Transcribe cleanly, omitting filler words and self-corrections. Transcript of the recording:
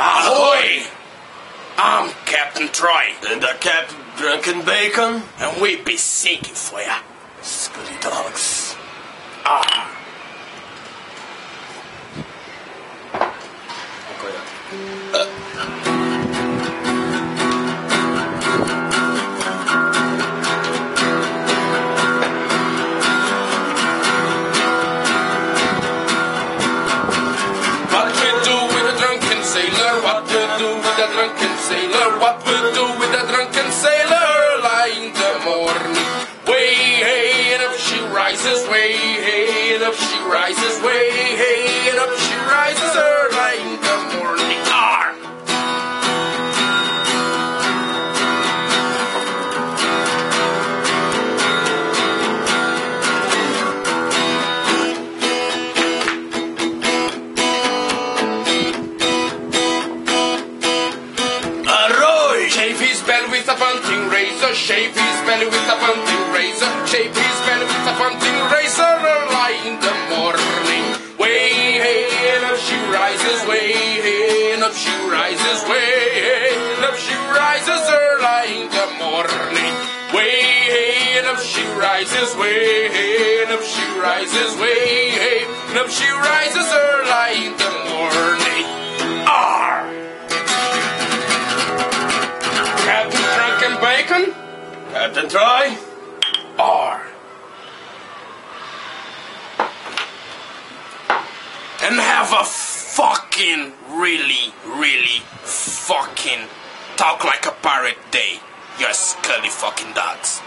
Ahoy! I'm Captain Troy. And the Captain Drunken Bacon. And we be sinking for ya. Scully dogs. Ah. What we do with a drunken sailor? What we do with a drunken sailor? Lie in the morning. Way hey, and up she rises. Way hey, and up she rises. Way hey, and up she rises. Early in the morning. Arr! Shave his belly with a punting razor. Shave his belly with a punting razor. Shave his belly with a punting razor. Early in the morning. Way hey, and up she rises. Way hey, and up she rises. Way hey, and up she rises. Early in the morning. Way hey, and up she rises. Way hey, and up she rises. Way hey, and up she rises. Early in the morning. Arr! Captain Drunken Bacon? Captain Troy. R. And have a fucking really fucking talk like a pirate day, you scully fucking dogs.